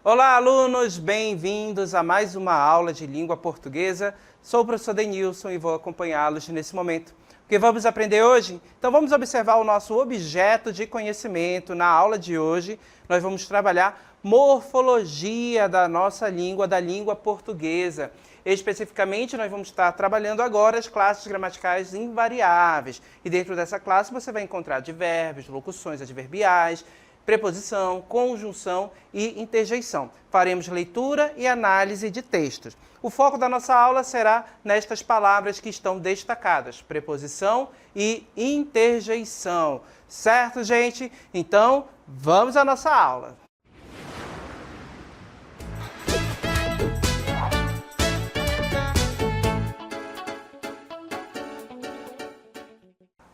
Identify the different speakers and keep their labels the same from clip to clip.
Speaker 1: Olá, alunos! Bem-vindos a mais uma aula de língua portuguesa. Sou o professor Denilson e vou acompanhá-los nesse momento. O que vamos aprender hoje? Então vamos observar o nosso objeto de conhecimento. Na aula de hoje, nós vamos trabalhar morfologia da nossa língua, da língua portuguesa. Especificamente, nós vamos estar trabalhando agora as classes gramaticais invariáveis. E dentro dessa classe você vai encontrar advérbios, locuções adverbiais, preposição, conjunção e interjeição. Faremos leitura e análise de textos. O foco da nossa aula será nestas palavras que estão destacadas, preposição e interjeição. Certo, gente? Então, vamos à nossa aula.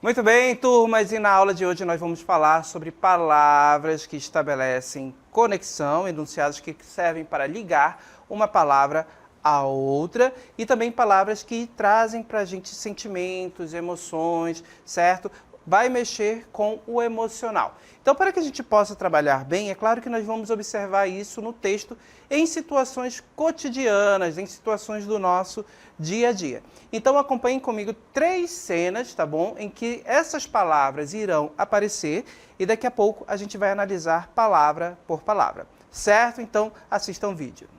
Speaker 1: Muito bem, turmas, e na aula de hoje nós vamos falar sobre palavras que estabelecem conexão, enunciados que servem para ligar uma palavra a outra e também palavras que trazem para a gente sentimentos, emoções, certo? Vai mexer com o emocional. Então, para que a gente possa trabalhar bem, é claro que nós vamos observar isso no texto em situações cotidianas, em situações do nosso dia a dia. Então, acompanhem comigo 3 cenas, tá bom? Em que essas palavras irão aparecer e daqui a pouco a gente vai analisar palavra por palavra. Certo? Então, assistam o vídeo.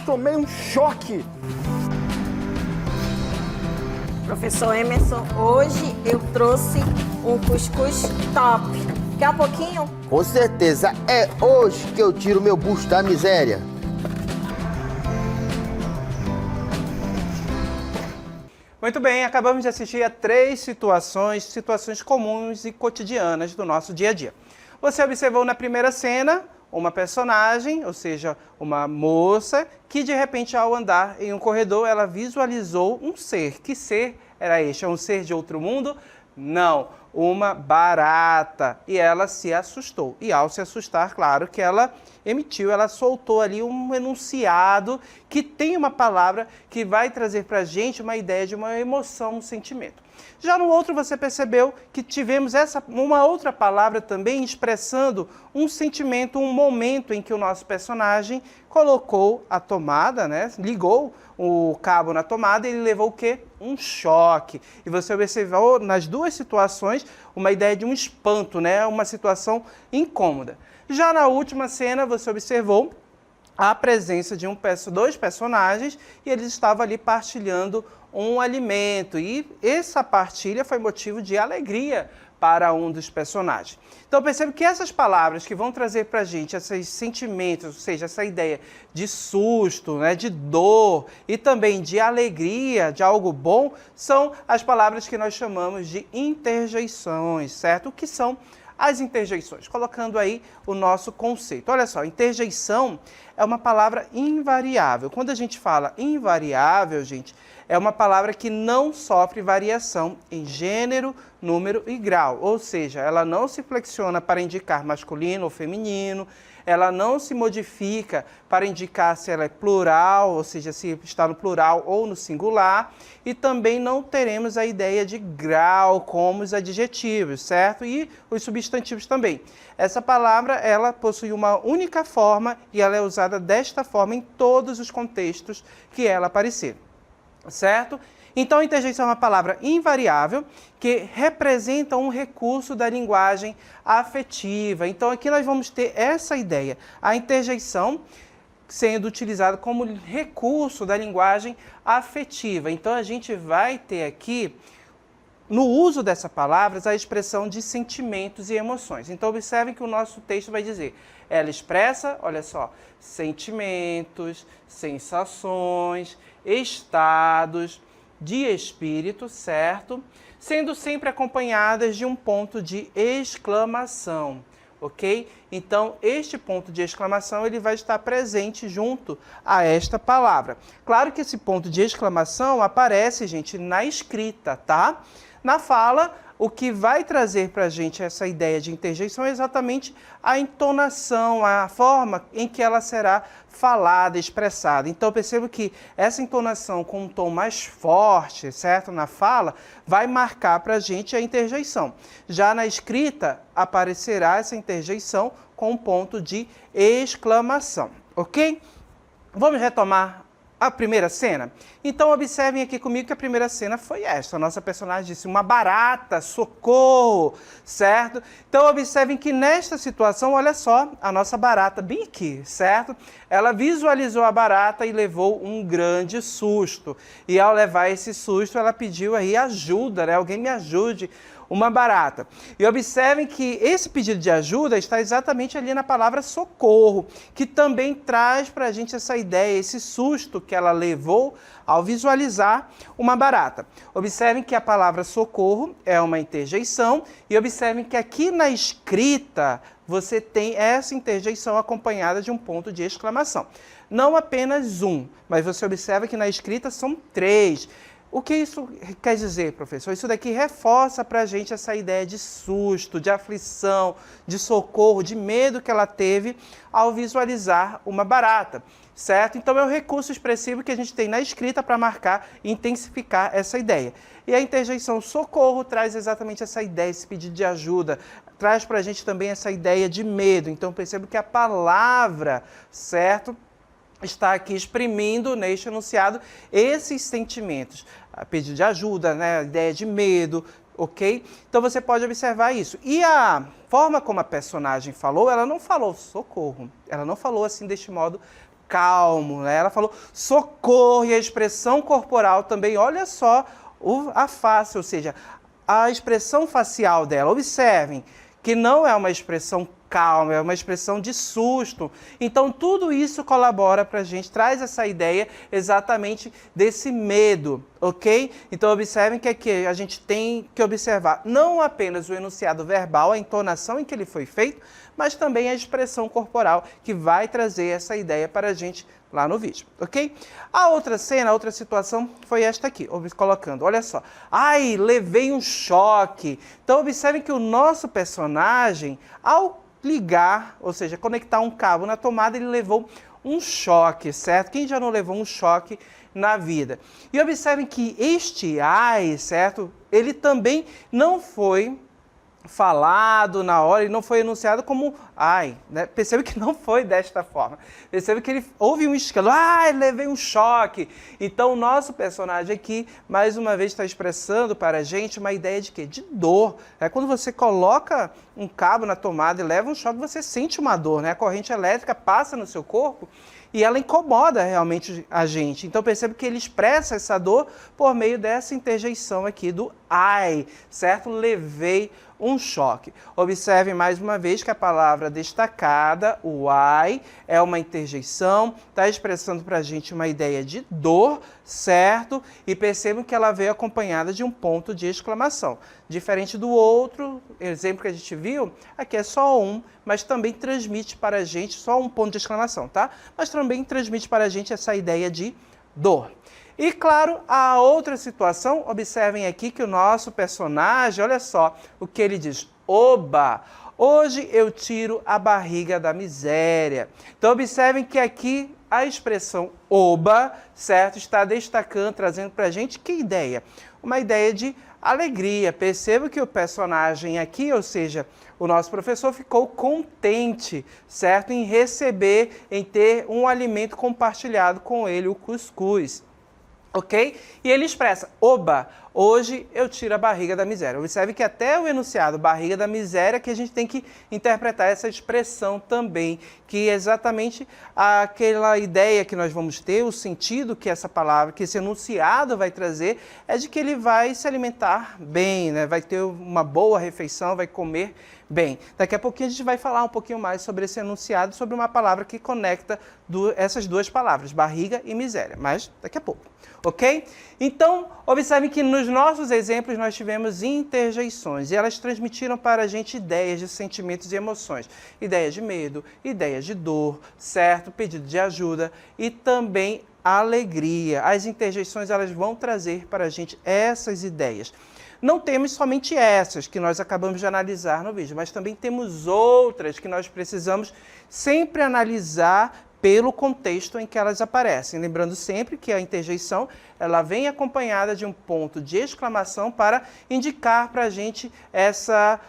Speaker 2: Tomei um choque!
Speaker 3: Professor Emerson, hoje eu trouxe um cuscuz top. Quer um pouquinho?
Speaker 4: Com certeza, é hoje que eu tiro meu bucho da miséria.
Speaker 1: Muito bem, acabamos de assistir a 3 situações comuns e cotidianas do nosso dia a dia. Você observou na primeira cena uma personagem, ou seja, uma moça, que de repente ao andar em um corredor ela visualizou um ser. Que ser era este? É um ser de outro mundo? Não, uma barata. E ela se assustou. E ao se assustar, claro que ela soltou ali um enunciado que tem uma palavra que vai trazer para a gente uma ideia de uma emoção, um sentimento. Já no outro você percebeu que tivemos uma outra palavra também expressando um sentimento, um momento em que o nosso personagem colocou a tomada, né? Ligou o cabo na tomada e ele levou o quê? Um choque. E você observou nas 2 situações uma ideia de um espanto, né? Uma situação incômoda. Já na última cena você observou a presença de 2 personagens e eles estavam ali partilhando um alimento e essa partilha foi motivo de alegria para um dos personagens. Então percebe que essas palavras que vão trazer para a gente esses sentimentos, ou seja, essa ideia de susto, né, de dor e também de alegria, de algo bom, são as palavras que nós chamamos de interjeições, certo? O que são as interjeições? Colocando aí o nosso conceito. Olha só, interjeição é uma palavra invariável. Quando a gente fala invariável, gente, é uma palavra que não sofre variação em gênero, número e grau. Ou seja, ela não se flexiona para indicar masculino ou feminino, ela não se modifica para indicar se ela é plural, ou seja, se está no plural ou no singular, e também não teremos a ideia de grau como os adjetivos, certo? E os substantivos também. Essa palavra, ela possui uma única forma e ela é usada desta forma em todos os contextos que ela aparecer. Certo? Então, a interjeição é uma palavra invariável que representa um recurso da linguagem afetiva. Então, aqui nós vamos ter essa ideia. A interjeição sendo utilizada como recurso da linguagem afetiva. Então, a gente vai ter aqui, no uso dessa palavra, a expressão de sentimentos e emoções. Então, observem que o nosso texto vai dizer, ela expressa, olha só, sentimentos, sensações, estados de espírito, certo? Sendo sempre acompanhadas de um ponto de exclamação, ok? Então, este ponto de exclamação ele vai estar presente junto a esta palavra. Claro que esse ponto de exclamação aparece, gente, na escrita, tá? Na fala, o que vai trazer para a gente essa ideia de interjeição é exatamente a entonação, a forma em que ela será falada, expressada. Então, eu percebo que essa entonação com um tom mais forte, certo, na fala, vai marcar para a gente a interjeição. Já na escrita, aparecerá essa interjeição com um ponto de exclamação, ok? Vamos retomar a primeira cena? Então, observem aqui comigo que a primeira cena foi esta. A nossa personagem disse, uma barata, socorro, certo? Então, observem que nesta situação, olha só, a nossa barata bem aqui, certo? Ela visualizou a barata e levou um grande susto. E ao levar esse susto, ela pediu aí ajuda, né? Alguém me ajude, uma barata. E observem que esse pedido de ajuda está exatamente ali na palavra socorro, que também traz para a gente essa ideia, esse susto que ela levou ao visualizar uma barata. Observem que a palavra socorro é uma interjeição e observem que aqui na escrita você tem essa interjeição acompanhada de um ponto de exclamação. Não apenas um, mas você observa que na escrita são 3. O que isso quer dizer, professor? Isso daqui reforça para a gente essa ideia de susto, de aflição, de socorro, de medo que ela teve ao visualizar uma barata, certo? Então, é o recurso expressivo que a gente tem na escrita para marcar e intensificar essa ideia. E a interjeição socorro traz exatamente essa ideia, esse pedido de ajuda, traz para a gente também essa ideia de medo. Então, percebo que a palavra, certo, está aqui exprimindo neste enunciado esses sentimentos. A pedido de ajuda, né? A ideia de medo, ok? Então você pode observar isso. E a forma como a personagem falou, ela não falou socorro. Ela não falou assim deste modo calmo, né? Ela falou socorro e a expressão corporal também, olha só a face, ou seja, a expressão facial dela. Observem que não é uma expressão calma, é uma expressão de susto. Então, tudo isso colabora para a gente, traz essa ideia exatamente desse medo, ok? Então, observem que aqui a gente tem que observar não apenas o enunciado verbal, a entonação em que ele foi feito, mas também a expressão corporal, que vai trazer essa ideia para a gente lá no vídeo, ok? A outra cena, a outra situação foi esta aqui, colocando, olha só. Ai, levei um choque. Então, observem que o nosso personagem, ao ligar, ou seja, conectar um cabo na tomada, ele levou um choque, certo? Quem já não levou um choque na vida? E observem que este ai, certo? Ele também não foi falado na hora, ele não foi enunciado como ai, né? Percebe que não foi desta forma. Percebe que houve um escândalo, ai, levei um choque. Então, o nosso personagem aqui, mais uma vez, está expressando para a gente uma ideia de quê? De dor. Quando você coloca um cabo na tomada e leva um choque, você sente uma dor, né? A corrente elétrica passa no seu corpo e ela incomoda realmente a gente. Então, percebe que ele expressa essa dor por meio dessa interjeição aqui do ai, certo? Levei um choque. Observe mais uma vez que a palavra destacada, o ai, é uma interjeição, está expressando para a gente uma ideia de dor, certo? E percebam que ela veio acompanhada de um ponto de exclamação. Diferente do outro exemplo que a gente viu, aqui é só um, mas também transmite para a gente só um ponto de exclamação, tá? Mas também transmite para a gente essa ideia de dor. E, claro, a outra situação, observem aqui que o nosso personagem, olha só o que ele diz. Oba! Hoje eu tiro a barriga da miséria. Então, observem que aqui a expressão oba, certo, está destacando, trazendo para a gente que ideia? Uma ideia de alegria. Perceba que o personagem aqui, ou seja, o nosso professor ficou contente, certo, em receber, em ter um alimento compartilhado com ele, o cuscuz. Ok? E ele expressa, oba, hoje eu tiro a barriga da miséria. Observe que até o enunciado barriga da miséria que a gente tem que interpretar essa expressão também, que é exatamente aquela ideia que nós vamos ter, o sentido que essa palavra, que esse enunciado vai trazer, é de que ele vai se alimentar bem, né? Vai ter uma boa refeição, vai comer bem. Daqui a pouquinho a gente vai falar um pouquinho mais sobre esse enunciado, sobre uma palavra que conecta essas duas palavras, barriga e miséria, mas daqui a pouco. Ok? Então, observem que Nos nossos exemplos, nós tivemos interjeições e elas transmitiram para a gente ideias de sentimentos e emoções. Ideias de medo, ideias de dor, certo? Pedido de ajuda e também alegria. As interjeições, elas vão trazer para a gente essas ideias. Não temos somente essas que nós acabamos de analisar no vídeo, mas também temos outras que nós precisamos sempre analisar pelo contexto em que elas aparecem. Lembrando sempre que a interjeição ela vem acompanhada de um ponto de exclamação para indicar para a gente essa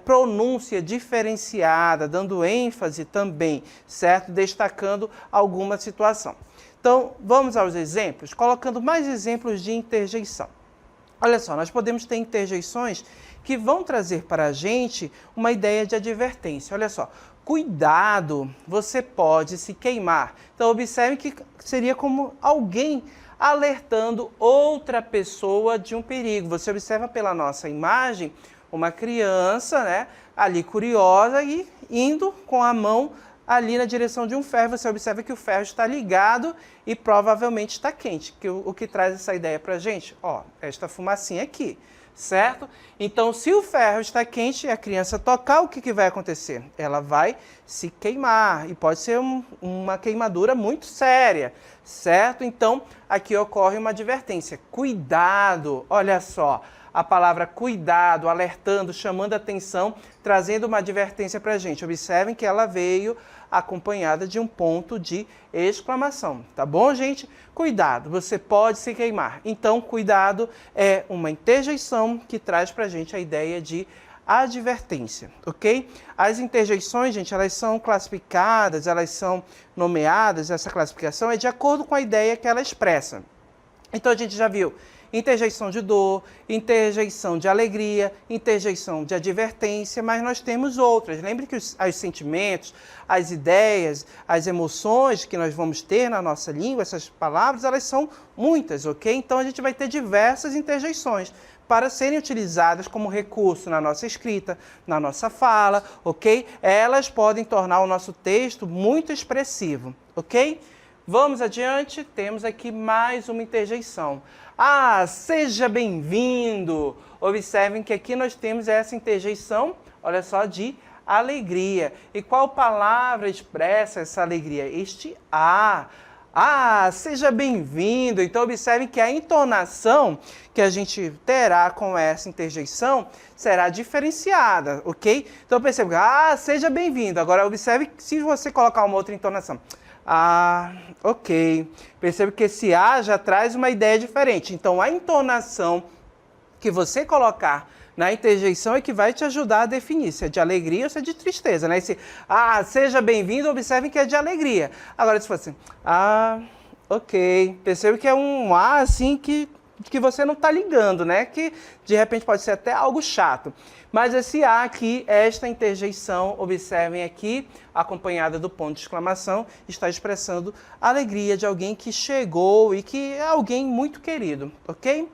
Speaker 1: pronúncia diferenciada, dando ênfase também, certo? Destacando alguma situação. Então, vamos aos exemplos, colocando mais exemplos de interjeição. Olha só, nós podemos ter interjeições que vão trazer para a gente uma ideia de advertência. Olha só, cuidado, você pode se queimar. Então, observe que seria como alguém alertando outra pessoa de um perigo. Você observa pela nossa imagem uma criança, né, ali curiosa e indo com a mão ali na direção de um ferro. Você observa que o ferro está ligado e provavelmente está quente. O que traz essa ideia para a gente? Ó, esta fumacinha aqui, certo? Então, se o ferro está quente e a criança tocar, o que vai acontecer? Ela vai se queimar e pode ser uma queimadura muito séria, certo? Então, aqui ocorre uma advertência. Cuidado, olha só. A palavra cuidado, alertando, chamando a atenção, trazendo uma advertência para a gente. Observem que ela veio acompanhada de um ponto de exclamação. Tá bom, gente? Cuidado, você pode se queimar. Então, cuidado é uma interjeição que traz para a gente a ideia de advertência, ok? As interjeições, gente, elas são classificadas, elas são nomeadas, essa classificação é de acordo com a ideia que ela expressa. Então, a gente já viu interjeição de dor, interjeição de alegria, interjeição de advertência, mas nós temos outras. Lembre que os sentimentos, as ideias, as emoções que nós vamos ter na nossa língua, essas palavras, elas são muitas, ok? Então, a gente vai ter diversas interjeições para serem utilizadas como recurso na nossa escrita, na nossa fala, ok? Elas podem tornar o nosso texto muito expressivo, ok? Vamos adiante, temos aqui mais uma interjeição. Ah, seja bem-vindo! Observem que aqui nós temos essa interjeição, olha só, de alegria. E qual palavra expressa essa alegria? Este A. Ah, seja bem-vindo! Então, observem que a entonação que a gente terá com essa interjeição será diferenciada, ok? Então, perceba, seja bem-vindo. Agora, observe que se você colocar uma outra entonação, ok. Percebe que esse A já traz uma ideia diferente. Então, a entonação que você colocar na interjeição é que vai te ajudar a definir se é de alegria ou se é de tristeza, né? Esse seja bem-vindo, observem que é de alegria. Agora, se for assim, ok. Percebe que é um assim que você não está ligando, né? Que de repente pode ser até algo chato. Mas esse A aqui, esta interjeição, observem aqui, acompanhada do ponto de exclamação, está expressando a alegria de alguém que chegou e que é alguém muito querido, ok?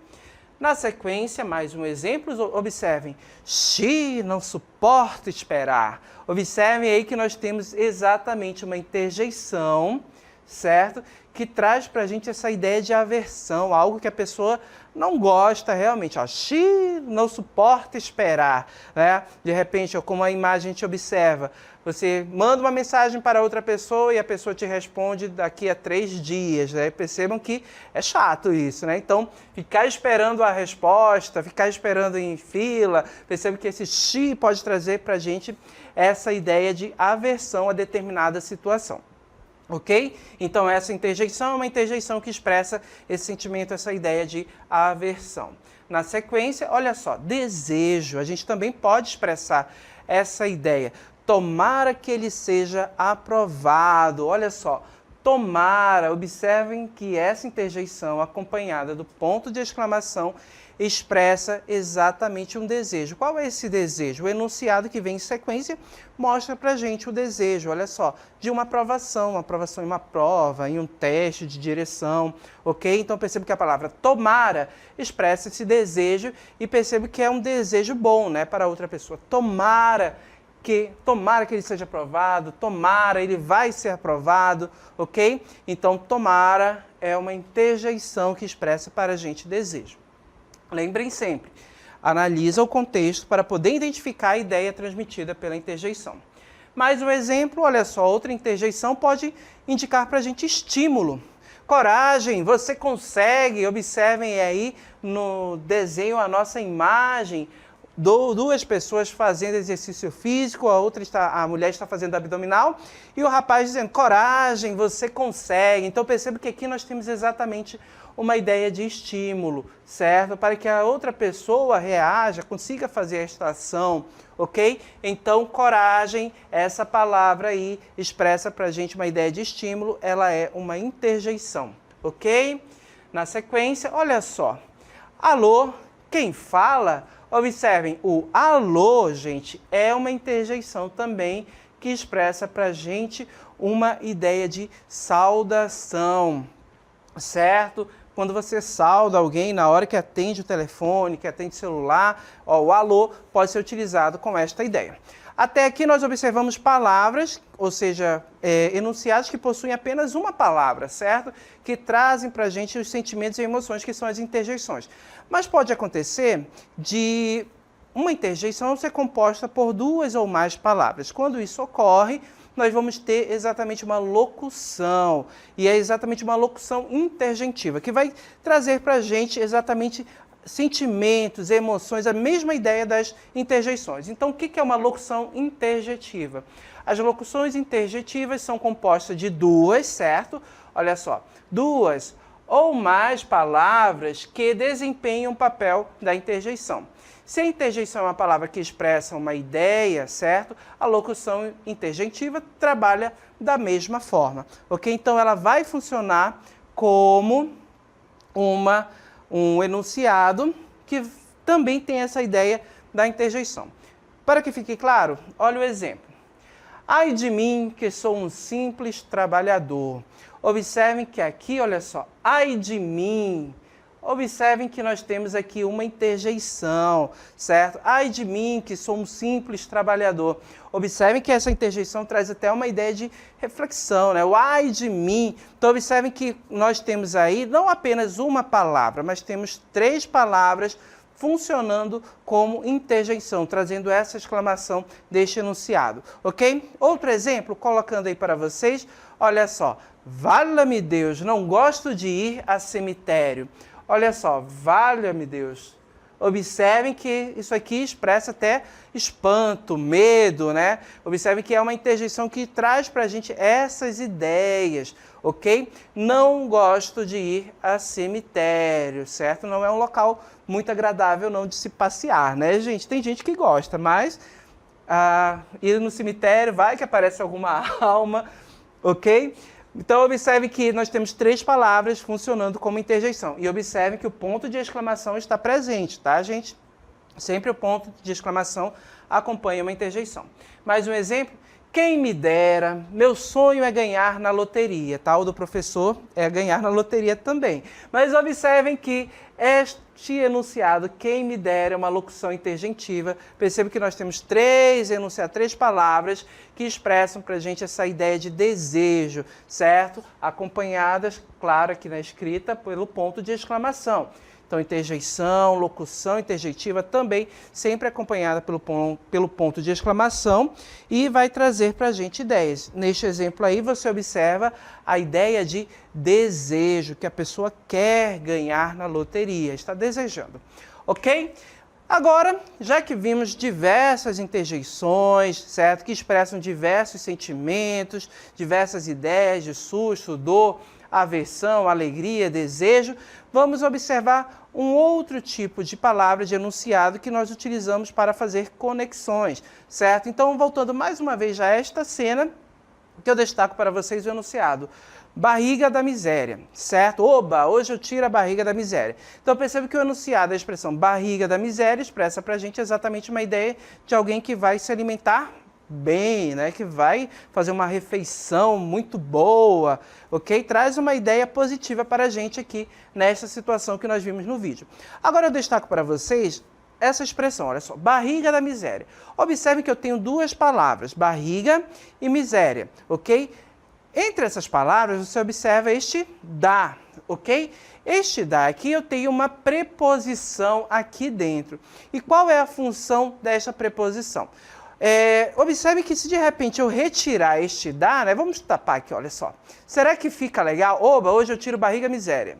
Speaker 1: Na sequência, mais um exemplo, observem. Xi não suporta esperar. Observem aí que nós temos exatamente uma interjeição, certo? Que traz para a gente essa ideia de aversão, algo que a pessoa não gosta realmente. Xi não suporta esperar, né? De repente, como a imagem a gente observa, você manda uma mensagem para outra pessoa e a pessoa te responde daqui a 3 dias, né? Percebam que é chato isso, né? Então, ficar esperando a resposta, ficar esperando em fila, percebam que esse xi pode trazer para a gente essa ideia de aversão a determinada situação. Ok? Então, essa interjeição é uma interjeição que expressa esse sentimento, essa ideia de aversão. Na sequência, olha só, desejo. A gente também pode expressar essa ideia. Tomara que ele seja aprovado. Olha só, tomara. Observem que essa interjeição, acompanhada do ponto de exclamação, expressa exatamente um desejo. Qual é esse desejo? O enunciado que vem em sequência mostra pra gente o desejo, olha só, de uma aprovação em uma prova, em um teste de direção, ok? Então perceba que a palavra tomara expressa esse desejo e perceba que é um desejo bom, né, para outra pessoa. Tomara que ele seja aprovado, tomara, ele vai ser aprovado, ok? Então tomara é uma interjeição que expressa para a gente desejo. Lembrem sempre, analisa o contexto para poder identificar a ideia transmitida pela interjeição. Mais um exemplo, olha só, outra interjeição pode indicar para a gente estímulo. Coragem, você consegue, observem aí no desenho a nossa imagem, duas pessoas fazendo exercício físico, a mulher está fazendo abdominal e o rapaz dizendo, coragem, você consegue. Então perceba que aqui nós temos exatamente uma ideia de estímulo, certo? Para que a outra pessoa reaja, consiga fazer esta ação, ok? Então, coragem, essa palavra aí expressa para a gente uma ideia de estímulo, ela é uma interjeição, ok? Na sequência, olha só, alô, quem fala? Observem, o alô, gente, é uma interjeição também que expressa para a gente uma ideia de saudação, certo? Quando você sauda alguém na hora que atende o telefone, que atende o celular, o alô pode ser utilizado com esta ideia. Até aqui nós observamos palavras, ou seja, enunciados que possuem apenas uma palavra, certo? Que trazem para a gente os sentimentos e emoções, que são as interjeições. Mas pode acontecer de uma interjeição ser composta por duas ou mais palavras. Quando isso ocorre, nós vamos ter exatamente uma locução, e é exatamente uma locução intergentiva, que vai trazer para a gente exatamente sentimentos, emoções, a mesma ideia das interjeições. Então, o que é uma locução interjetiva? As locuções interjetivas são compostas de duas, certo? Olha só, duas ou mais palavras que desempenham o papel da interjeição. Se a interjeição é uma palavra que expressa uma ideia, certo? A locução interjetiva trabalha da mesma forma, ok? Então, ela vai funcionar como um enunciado que também tem essa ideia da interjeição. Para que fique claro, olha o exemplo. Ai de mim, que sou um simples trabalhador. Observem que aqui, olha só, ai de mim. Observem que nós temos aqui uma interjeição, certo? Ai de mim, que sou um simples trabalhador. Observem que essa interjeição traz até uma ideia de reflexão, né? O ai de mim. Então, observem que nós temos aí não apenas uma palavra, mas temos três palavras funcionando como interjeição, trazendo essa exclamação deste enunciado, ok? Outro exemplo, colocando aí para vocês, olha só. Valha-me Deus, não gosto de ir a cemitério. Olha só, valha-me Deus. Observem que isso aqui expressa até espanto, medo, né? Observem que é uma interjeição que traz para a gente essas ideias, ok? Não gosto de ir a cemitério, certo? Não é um local muito agradável não de se passear, né, gente? Tem gente que gosta, mas ir no cemitério, vai que aparece alguma alma, ok? Então, observe que nós temos três palavras funcionando como interjeição. E observe que o ponto de exclamação está presente, tá, gente? Sempre o ponto de exclamação acompanha uma interjeição. Mais um exemplo. Quem me dera, meu sonho é ganhar na loteria, tá? O do professor é ganhar na loteria também. Mas observem que este enunciado, quem me dera, é uma locução intergentiva. Perceba que nós temos três palavras que expressam para a gente essa ideia de desejo, certo? Acompanhadas, claro, aqui na escrita, pelo ponto de exclamação. Então, interjeição, locução interjeitiva também sempre acompanhada pelo ponto de exclamação e vai trazer para a gente ideias. Neste exemplo aí, você observa a ideia de desejo, que a pessoa quer ganhar na loteria, está desejando, ok? Agora, já que vimos diversas interjeições, certo? Que expressam diversos sentimentos, diversas ideias de susto, dor, aversão, alegria, desejo, vamos observar um outro tipo de palavra de enunciado que nós utilizamos para fazer conexões, certo? Então, voltando mais uma vez a esta cena, que eu destaco para vocês o enunciado. Barriga da miséria, certo? Oba, hoje eu tiro a barriga da miséria. Então, percebe que o enunciado, a expressão barriga da miséria, expressa para a gente exatamente uma ideia de alguém que vai se alimentar bem, né? Que vai fazer uma refeição muito boa, ok? Traz uma ideia positiva para a gente aqui nessa situação que nós vimos no vídeo. Agora eu destaco para vocês essa expressão, olha só, barriga da miséria. Observem que eu tenho duas palavras, barriga e miséria, ok? Entre essas palavras, você observa este da, ok? Este da aqui, eu tenho uma preposição aqui dentro. E qual é a função desta preposição? Observe que se de repente eu retirar este da, né? Vamos tapar aqui, olha só. Será que fica legal? Oba, hoje eu tiro barriga miséria.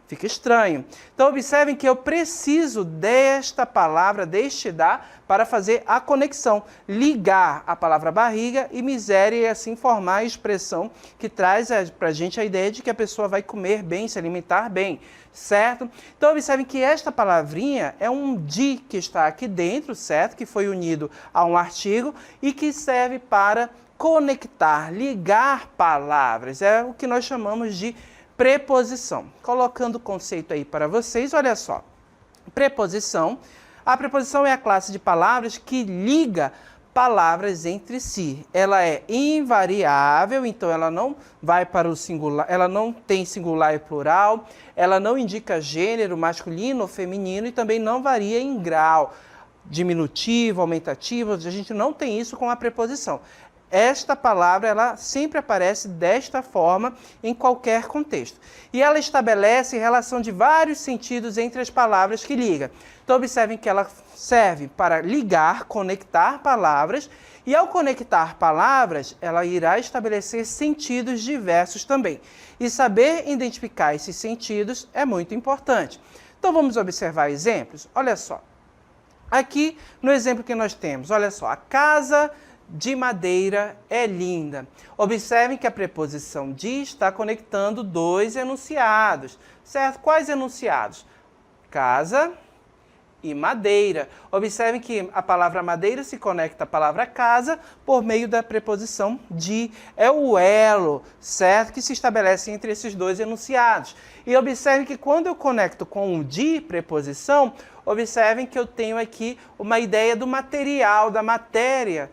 Speaker 1: Fica estranho. Então, observem que eu preciso desta palavra, deste da, para fazer a conexão. Ligar a palavra barriga e miséria e assim formar a expressão que traz para a gente a ideia de que a pessoa vai comer bem, se alimentar bem, certo? Então, observem que esta palavrinha é um de que está aqui dentro, certo? Que foi unido a um artigo e que serve para conectar, ligar palavras. É o que nós chamamos de preposição. Colocando o conceito aí para vocês, olha só. Preposição. A preposição é a classe de palavras que liga palavras entre si. Ela é invariável, então ela não vai para o singular, ela não tem singular e plural, ela não indica gênero masculino ou feminino e também não varia em grau, diminutivo, aumentativo, a gente não tem isso com a preposição. Esta palavra, ela sempre aparece desta forma em qualquer contexto. E ela estabelece relação de vários sentidos entre as palavras que liga. Então, observem que ela serve para ligar, conectar palavras, e ao conectar palavras, ela irá estabelecer sentidos diversos também. E saber identificar esses sentidos é muito importante. Então, vamos observar exemplos? Olha só. Aqui, no exemplo que nós temos, olha só, a casa de madeira é linda. Observem que a preposição de está conectando dois enunciados, certo? Quais enunciados? Casa e madeira. Observem que a palavra madeira se conecta à palavra casa por meio da preposição de. É o elo, certo? Que se estabelece entre esses dois enunciados. E observem que quando eu conecto com o de preposição, observem que eu tenho aqui uma ideia do material, da matéria,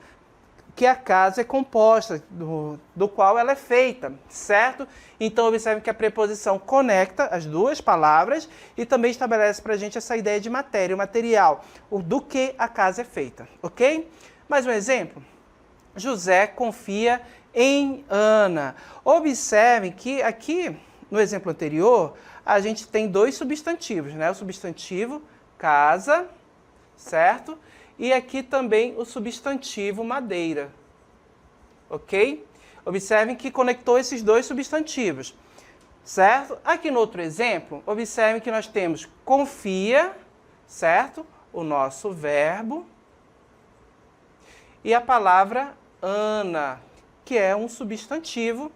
Speaker 1: que a casa é composta, do qual ela é feita, certo? Então, observe que a preposição conecta as duas palavras e também estabelece para a gente essa ideia de matéria, o material, do que a casa é feita, ok? Mais um exemplo. José confia em Ana. Observem que aqui, no exemplo anterior, a gente tem dois substantivos, né? O substantivo casa, certo? E aqui também o substantivo madeira, ok? Observem que conectou esses dois substantivos, certo? Aqui no outro exemplo, observem que nós temos confia, certo? O nosso verbo. E a palavra Ana, que é um substantivo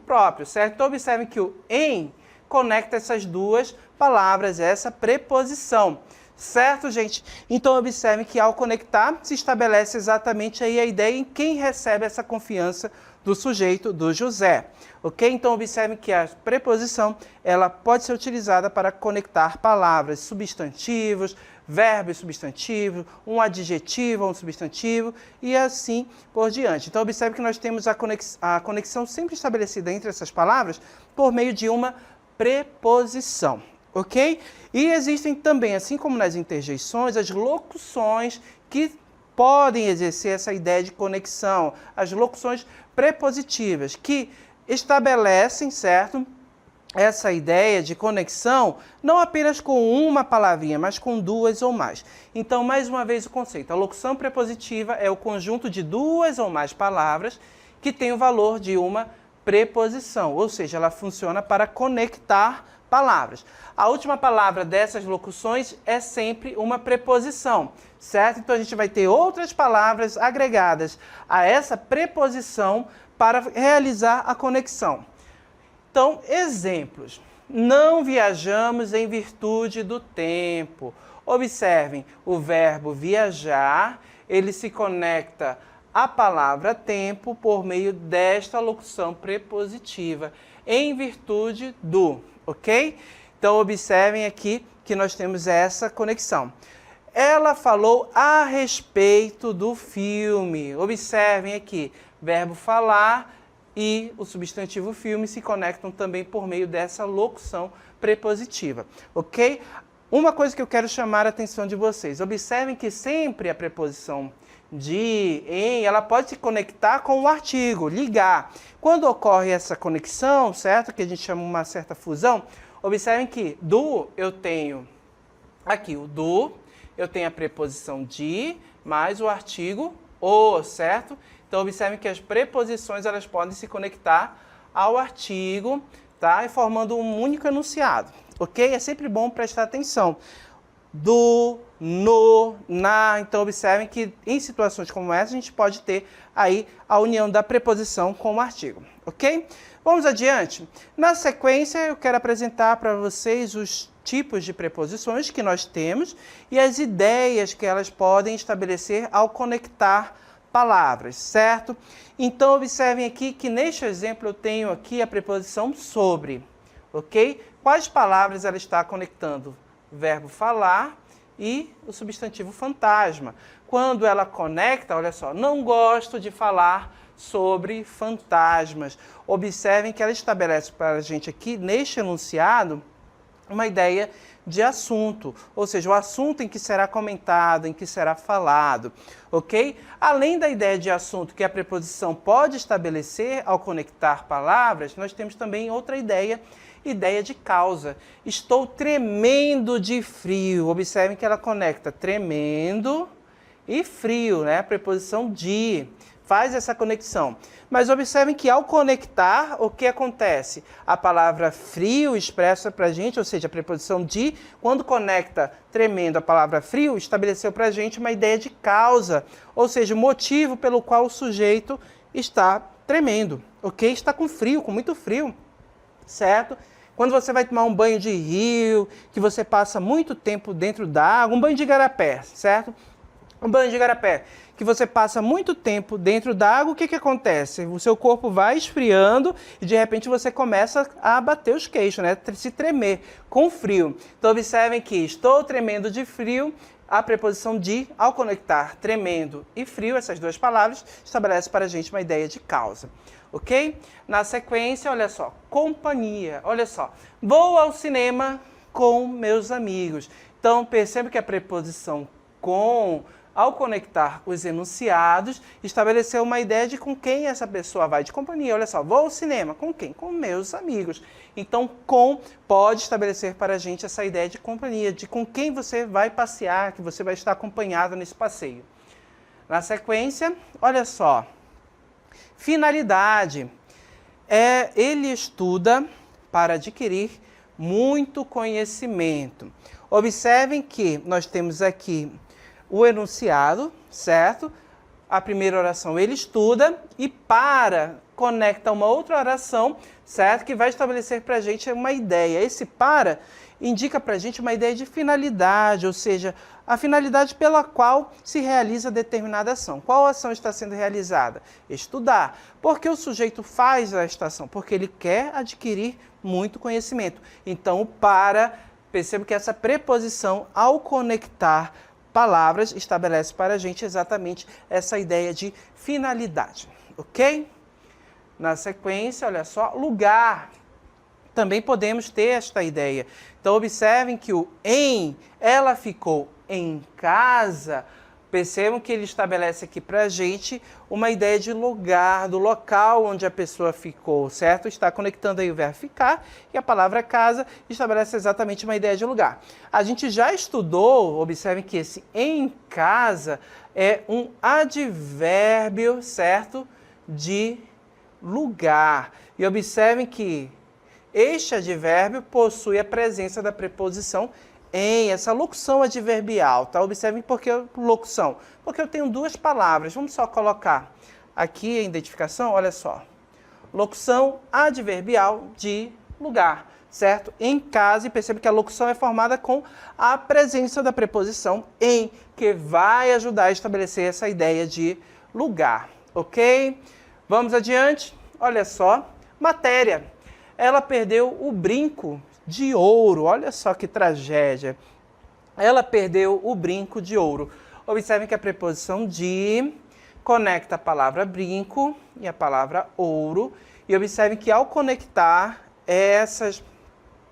Speaker 1: próprio, certo? Então, observem que o em conecta essas duas palavras, essa preposição. Certo, gente? Então, observem que ao conectar, se estabelece exatamente aí a ideia em quem recebe essa confiança do sujeito, do José. Ok? Então, observem que a preposição, ela pode ser utilizada para conectar palavras, substantivos, verbo e substantivo, um adjetivo ou um substantivo e assim por diante. Então, observe que nós temos a conexão sempre estabelecida entre essas palavras por meio de uma preposição. Ok? E existem também, assim como nas interjeições, as locuções que podem exercer essa ideia de conexão, as locuções prepositivas, que estabelecem, certo, essa ideia de conexão, não apenas com uma palavrinha, mas com duas ou mais. Então, mais uma vez o conceito, a locução prepositiva é o conjunto de duas ou mais palavras que tem o valor de uma preposição, ou seja, ela funciona para conectar palavras. A última palavra dessas locuções é sempre uma preposição, certo? Então, a gente vai ter outras palavras agregadas a essa preposição para realizar a conexão. Então, exemplos. Não viajamos em virtude do tempo. Observem, o verbo viajar, ele se conecta à palavra tempo por meio desta locução prepositiva, em virtude do, ok? Então, observem aqui que nós temos essa conexão. Ela falou a respeito do filme. Observem aqui, verbo falar e o substantivo filme se conectam também por meio dessa locução prepositiva, ok? Uma coisa que eu quero chamar a atenção de vocês, observem que sempre a preposição de, em, ela pode se conectar com o artigo, ligar. Quando ocorre essa conexão, certo? Que a gente chama uma certa fusão, observem que do eu tenho aqui o do, eu tenho a preposição de, mais o artigo o, certo? Então, observem que as preposições elas podem se conectar ao artigo, tá? E formando um único enunciado, ok? É sempre bom prestar atenção. Do, no, na. Então, observem que em situações como essa, a gente pode ter aí a união da preposição com o artigo, ok? Vamos adiante? Na sequência, eu quero apresentar para vocês os tipos de preposições que nós temos e as ideias que elas podem estabelecer ao conectar palavras, certo? Então, observem aqui que neste exemplo eu tenho aqui a preposição sobre, ok? Quais palavras ela está conectando? O verbo falar e o substantivo fantasma. Quando ela conecta, olha só, não gosto de falar sobre fantasmas. Observem que ela estabelece para a gente aqui, neste enunciado, uma ideia de assunto, ou seja, o assunto em que será comentado, em que será falado, ok? Além da ideia de assunto que a preposição pode estabelecer ao conectar palavras, nós temos também outra ideia de causa. Estou tremendo de frio. Observem que ela conecta tremendo e frio, né? A preposição de faz essa conexão. Mas observem que ao conectar, o que acontece? A palavra frio expressa para a gente, ou seja, a preposição de, quando conecta tremendo a palavra frio, estabeleceu para a gente uma ideia de causa, ou seja, o motivo pelo qual o sujeito está tremendo, ok? Está com frio, com muito frio, certo? Quando você vai tomar um banho de rio, que você passa muito tempo dentro da água, um banho de igarapé, certo? Um banho de igarapé, que você passa muito tempo dentro da água, o que acontece? O seu corpo vai esfriando e de repente você começa a bater os queixos, né? Se tremer com frio. Então observem que estou tremendo de frio, a preposição de, ao conectar tremendo e frio, essas duas palavras, estabelece para a gente uma ideia de causa. Ok? Na sequência, olha só, companhia. Olha só, vou ao cinema com meus amigos. Então perceba que a preposição com, ao conectar os enunciados, estabeleceu uma ideia de com quem essa pessoa vai de companhia. Olha só, vou ao cinema. Com quem? Com meus amigos. Então, com pode estabelecer para a gente essa ideia de companhia, de com quem você vai passear, que você vai estar acompanhado nesse passeio. Na sequência, olha só, finalidade. Ele estuda para adquirir muito conhecimento. Observem que nós temos aqui o enunciado, certo? A primeira oração ele estuda e para conecta uma outra oração, certo? Que vai estabelecer para a gente uma ideia. Esse para indica para a gente uma ideia de finalidade, ou seja, a finalidade pela qual se realiza determinada ação. Qual ação está sendo realizada? Estudar. Por que o sujeito faz esta ação? Porque ele quer adquirir muito conhecimento. Então, o para, perceba que essa preposição, ao conectar palavras, estabelece para a gente exatamente essa ideia de finalidade, ok? Na sequência, olha só, lugar. Também podemos ter esta ideia. Então, observem que o em, ela ficou em casa. Percebam que ele estabelece aqui para a gente uma ideia de lugar, do local onde a pessoa ficou, certo? Está conectando aí o verbo ficar e a palavra casa estabelece exatamente uma ideia de lugar. A gente já estudou, observem que esse em casa é um advérbio, certo? De lugar. E observem que este advérbio possui a presença da preposição em, essa locução adverbial, tá? Observem por que locução. Porque eu tenho duas palavras. Vamos só colocar aqui a identificação, olha só. Locução adverbial de lugar, certo? Em casa, e percebe que a locução é formada com a presença da preposição em, que vai ajudar a estabelecer essa ideia de lugar, ok? Vamos adiante. Olha só, matéria. Ela perdeu o brinco de ouro. Olha só que tragédia. Ela perdeu o brinco de ouro. Observem que a preposição de conecta a palavra brinco e a palavra ouro. E observem que ao conectar essas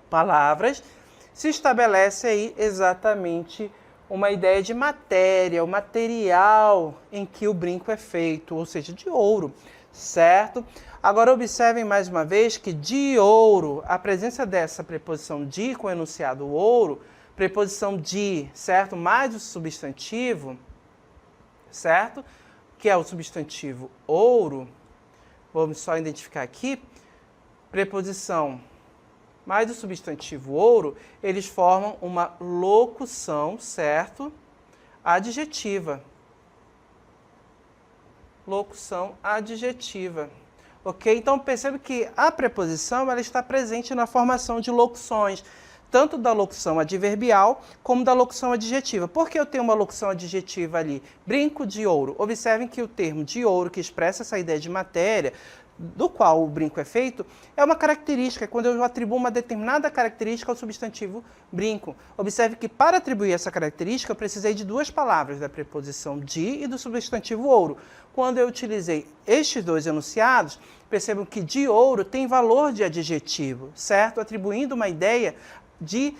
Speaker 1: palavras, se estabelece aí exatamente uma ideia de matéria, o material em que o brinco é feito, ou seja, de ouro, certo? Agora observem mais uma vez que de ouro, a presença dessa preposição de com o enunciado ouro, preposição de, certo? Mais o substantivo, certo? Que é o substantivo ouro, vamos só identificar aqui, preposição mais o substantivo ouro, eles formam uma locução, certo? Adjetiva. Locução adjetiva. Ok? Então, percebe que a preposição ela está presente na formação de locuções, tanto da locução adverbial como da locução adjetiva. Por que eu tenho uma locução adjetiva ali? Brinco de ouro. Observem que o termo de ouro, que expressa essa ideia de matéria, do qual o brinco é feito, é uma característica, quando eu atribuo uma determinada característica ao substantivo brinco. Observe que para atribuir essa característica eu precisei de duas palavras, da preposição de e do substantivo ouro. Quando eu utilizei estes dois enunciados, percebam que de ouro tem valor de adjetivo, certo? Atribuindo uma ideia de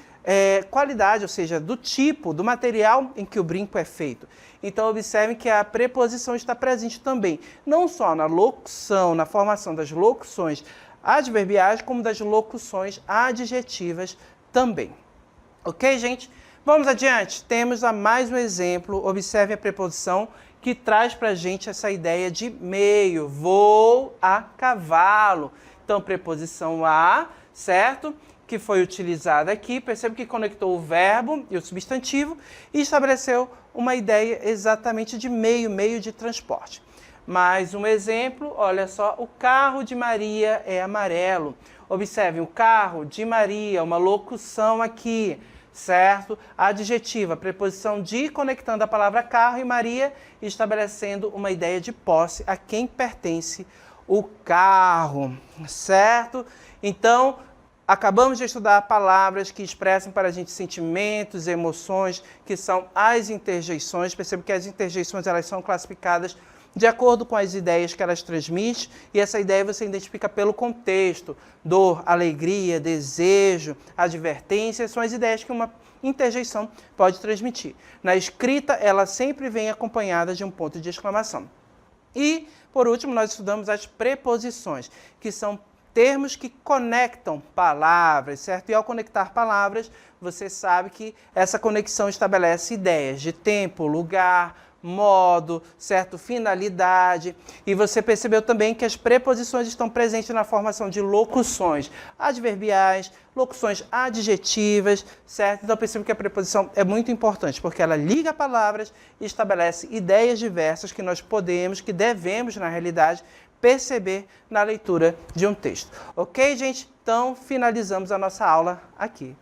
Speaker 1: qualidade, ou seja, do tipo, do material em que o brinco é feito. Então, observem que a preposição está presente também, não só na locução, na formação das locuções adverbiais, como das locuções adjetivas também. Ok, gente? Vamos adiante. Temos mais um exemplo. Observe a preposição que traz para a gente essa ideia de meio. Vou a cavalo. Então, preposição a, certo? Que foi utilizada aqui, percebe que conectou o verbo e o substantivo e estabeleceu uma ideia exatamente de meio, meio de transporte. Mais um exemplo, olha só, o carro de Maria é amarelo. Observem, o carro de Maria, uma locução aqui, certo? Adjetiva, preposição de, conectando a palavra carro e Maria, estabelecendo uma ideia de posse a quem pertence o carro, certo? Então, acabamos de estudar palavras que expressam para a gente sentimentos, emoções, que são as interjeições. Perceba que as interjeições elas são classificadas de acordo com as ideias que elas transmitem, e essa ideia você identifica pelo contexto. Dor, alegria, desejo, advertência, são as ideias que uma interjeição pode transmitir. Na escrita, ela sempre vem acompanhada de um ponto de exclamação. E, por último, nós estudamos as preposições, que são termos que conectam palavras, certo? E ao conectar palavras, você sabe que essa conexão estabelece ideias de tempo, lugar, modo, certo? Finalidade. E você percebeu também que as preposições estão presentes na formação de locuções adverbiais, locuções adjetivas, certo? Então perceba que a preposição é muito importante, porque ela liga palavras e estabelece ideias diversas que nós podemos, que devemos, na realidade, perceber na leitura de um texto. Ok, gente? Então, finalizamos a nossa aula aqui.